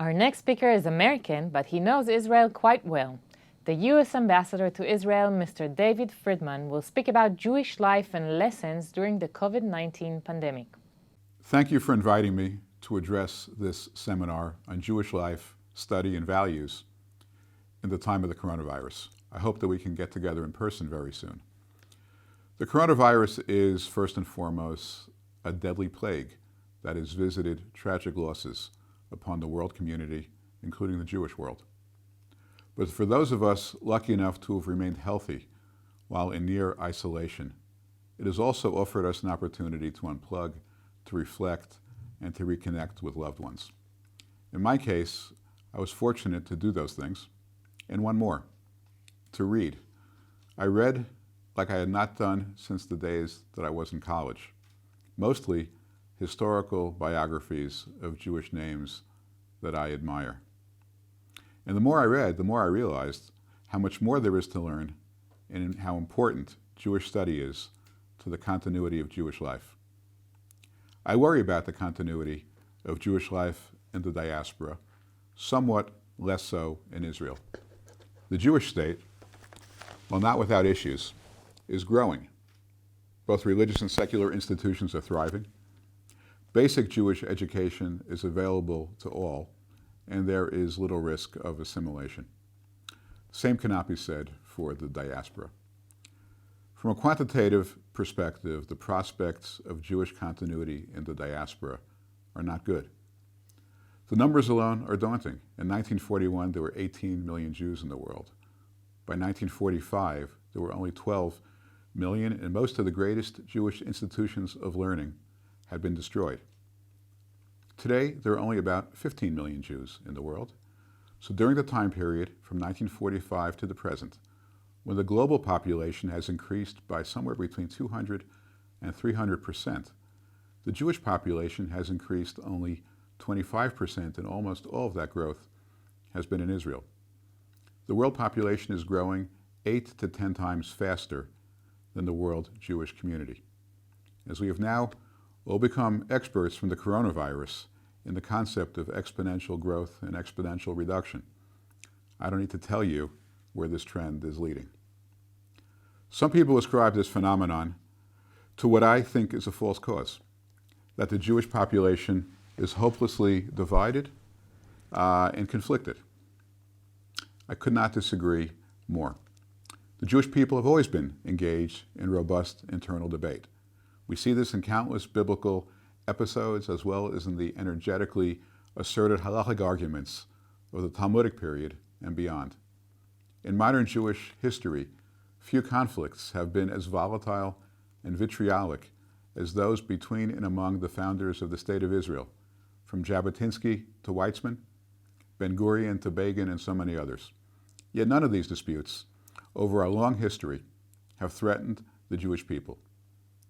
Our next speaker is American, but he knows Israel quite well. The U.S. Ambassador to Israel, Mr. David Friedman, will speak about Jewish life and lessons during the COVID-19 pandemic. Thank you for inviting me to address this seminar on Jewish life, study, and values in the time of the coronavirus. I hope that we can get together in person very soon. The coronavirus is, first and foremost, a deadly plague that has visited tragic losses upon the world community, including the Jewish world. But for those of us lucky enough to have remained healthy while in near isolation, it has also offered us an opportunity to unplug, to reflect, and to reconnect with loved ones. In my case, I was fortunate to do those things, and one more, to read. I read like I had not done since the days that I was in college, mostly historical biographies of Jewish names that I admire. And the more I read, the more I realized how much more there is to learn and how important Jewish study is to the continuity of Jewish life. I worry about the continuity of Jewish life in the diaspora, somewhat less so in Israel. The Jewish state, while not without issues, is growing. Both religious and secular institutions are thriving. Basic Jewish education is available to all, and there is little risk of assimilation. The same cannot be said for the diaspora. From a quantitative perspective, the prospects of Jewish continuity in the diaspora are not good. The numbers alone are daunting. In 1941, there were 18 million Jews in the world. By 1945, there were only 12 million, and most of the greatest Jewish institutions of learning had been destroyed. Today, there are only about 15 million Jews in the world. So during the time period from 1945 to the present, when the global population has increased by somewhere between 200 and 300%, the Jewish population has increased only 25%, and almost all of that growth has been in Israel. The world population is growing 8 to 10 times faster than the world Jewish community. As we have now all become experts from the coronavirus in the concept of exponential growth and exponential reduction, I don't need to tell you where this trend is leading. Some people ascribe this phenomenon to what I think is a false cause, that the Jewish population is hopelessly divided and conflicted. I could not disagree more. The Jewish people have always been engaged in robust internal debate. We see this in countless biblical episodes, as well as in the energetically asserted halachic arguments of the Talmudic period and beyond. In modern Jewish history, few conflicts have been as volatile and vitriolic as those between and among the founders of the State of Israel, from Jabotinsky to Weizmann, Ben-Gurion to Begin, and so many others. Yet none of these disputes over our long history have threatened the Jewish people.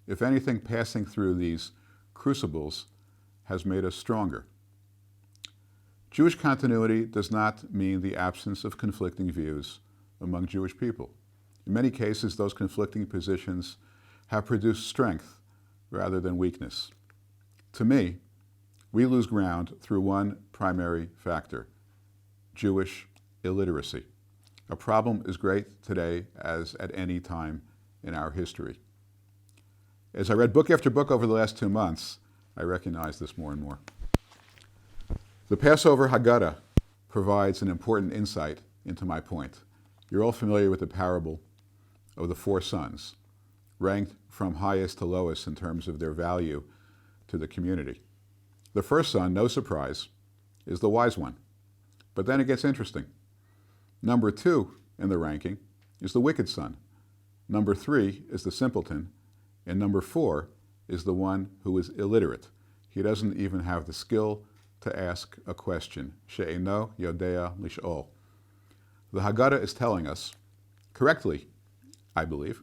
If anything, passing through these crucibles has made us stronger. Jewish continuity does not mean the absence of conflicting views among Jewish people. In many cases, those conflicting positions have produced strength rather than weakness. To me, we lose ground through one primary factor: Jewish illiteracy, a problem as great today as at any time in our history. As I read book after book over the last 2 months, I recognize this more and more. The Passover Haggadah provides an important insight into my point. You're all familiar with the parable of the 4 sons, ranked from highest to lowest in terms of their value to the community. The first son, no surprise, is the wise one. But then it gets interesting. Number 2 in the ranking is the wicked son. Number 3 is the simpleton. And number 4 is the one who is illiterate. He doesn't even have the skill to ask a question. She'eino yodea lish'ol. The Haggadah is telling us, correctly, I believe,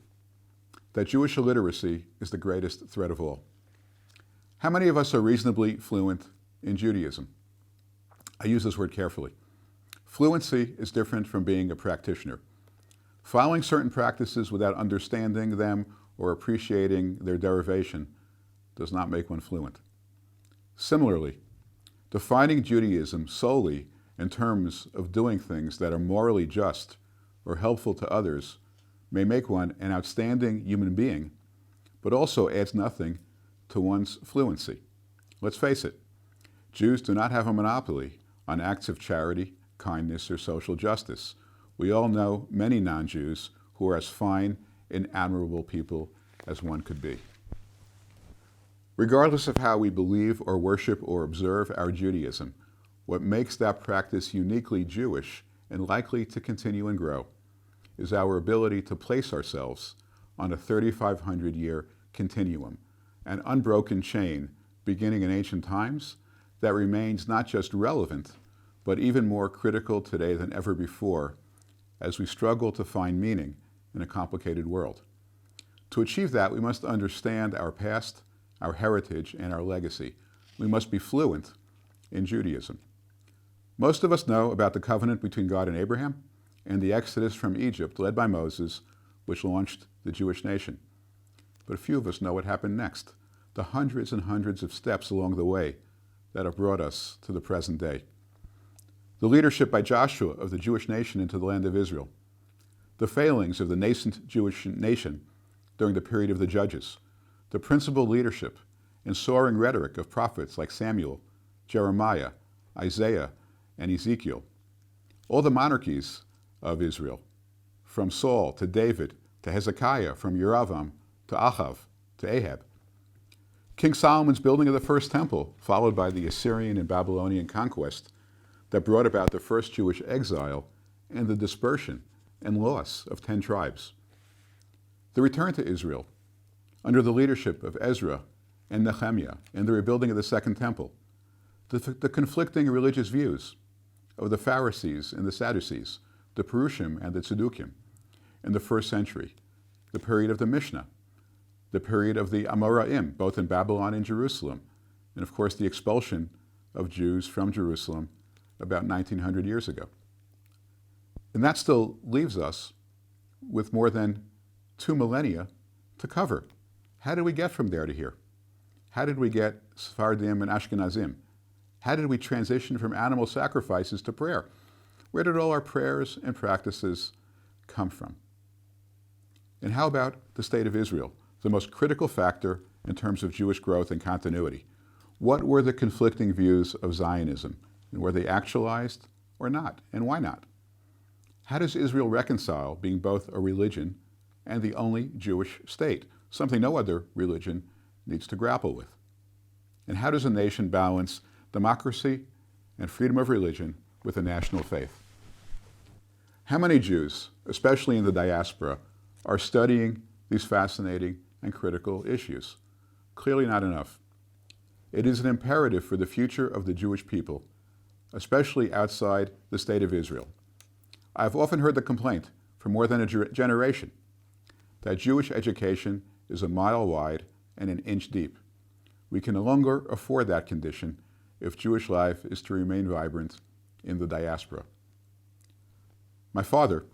that Jewish illiteracy is the greatest threat of all. How many of us are reasonably fluent in Judaism? I use this word carefully. Fluency is different from being a practitioner. Following certain practices without understanding them or appreciating their derivation does not make one fluent. Similarly, Defining Judaism solely in terms of doing things that are morally just or helpful to others may make one an outstanding human being, but also adds nothing to one's fluency. Let's face it, Jews do not have a monopoly on acts of charity, kindness, or social justice. We all know many non-Jews who are as fine and admirable people as one could be. Regardless of how we believe or worship or observe our Judaism, what makes that practice uniquely Jewish and likely to continue and grow is our ability to place ourselves on a 3,500-year continuum, an unbroken chain beginning in ancient times that remains not just relevant, but even more critical today than ever before as we struggle to find meaning in a complicated world. To achieve that, we must understand our past, our heritage, and our legacy. We must be fluent in Judaism. Most of us know about the covenant between God and Abraham and the exodus from Egypt led by Moses, which launched the Jewish nation. But few of us know what happened next, the hundreds and hundreds of steps along the way that have brought us to the present day. The leadership by Joshua of the Jewish nation into the land of Israel, the failings of the nascent Jewish nation during the period of the Judges, the principal leadership and soaring rhetoric of prophets like Samuel, Jeremiah, Isaiah, and Ezekiel, all the monarchies of Israel, from Saul to David to Hezekiah, from Yeravam to Achav to Ahab, King Solomon's building of the first temple, followed by the Assyrian and Babylonian conquest that brought about the first Jewish exile and the dispersion and loss of 10 tribes. The return to Israel under the leadership of Ezra and Nehemiah and the rebuilding of the Second Temple, the conflicting religious views of the Pharisees and the Sadducees, the Perushim and the Tzedukim in the first century, the period of the Mishnah, the period of the Amoraim, both in Babylon and Jerusalem, and of course the expulsion of Jews from Jerusalem about 1900 years ago. And that still leaves us with more than 2 millennia to cover. How did we get from there to here? How did we get Sephardim and Ashkenazim? How did we transition from animal sacrifices to prayer? Where did all our prayers and practices come from? And how about the state of Israel, the most critical factor in terms of Jewish growth and continuity? What were the conflicting views of Zionism, and were they actualized or not, and why not? How does Israel reconcile being both a religion and the only Jewish state, something no other religion needs to grapple with? And how does a nation balance democracy and freedom of religion with a national faith? How many Jews, especially in the diaspora, are studying these fascinating and critical issues? Clearly not enough. It is an imperative for the future of the Jewish people, especially outside the state of Israel. I've often heard the complaint for more than a generation that Jewish education is a mile wide and an inch deep. We can no longer afford that condition if Jewish life is to remain vibrant in the diaspora. My father,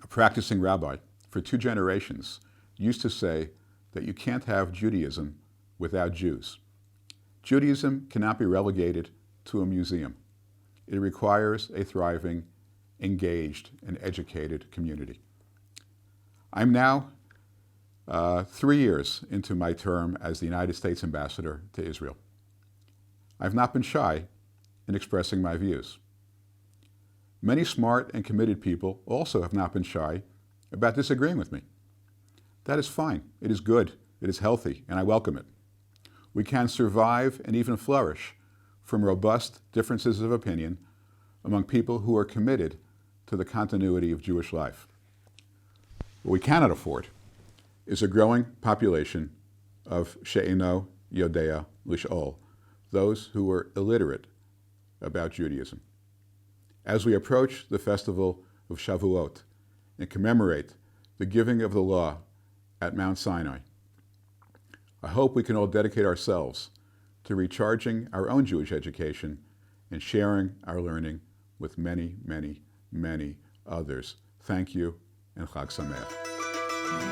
a practicing rabbi for 2 generations, used to say that you can't have Judaism without Jews. Judaism cannot be relegated to a museum. It requires a thriving, engaged, and educated community. I'm now 3 years into my term as the United States Ambassador to Israel. I've not been shy in expressing my views. Many smart and committed people also have not been shy about disagreeing with me. That is fine. It is good. It is healthy, and I welcome it. We can survive and even flourish from robust differences of opinion among people who are committed to the continuity of Jewish life. What we cannot afford is a growing population of she'eno yodea lish'ol, those who are illiterate about Judaism. As we approach the festival of Shavuot and commemorate the giving of the law at Mount Sinai, I hope we can all dedicate ourselves to recharging our own Jewish education and sharing our learning with many, many, many others. Thank you, and Chag Sameach.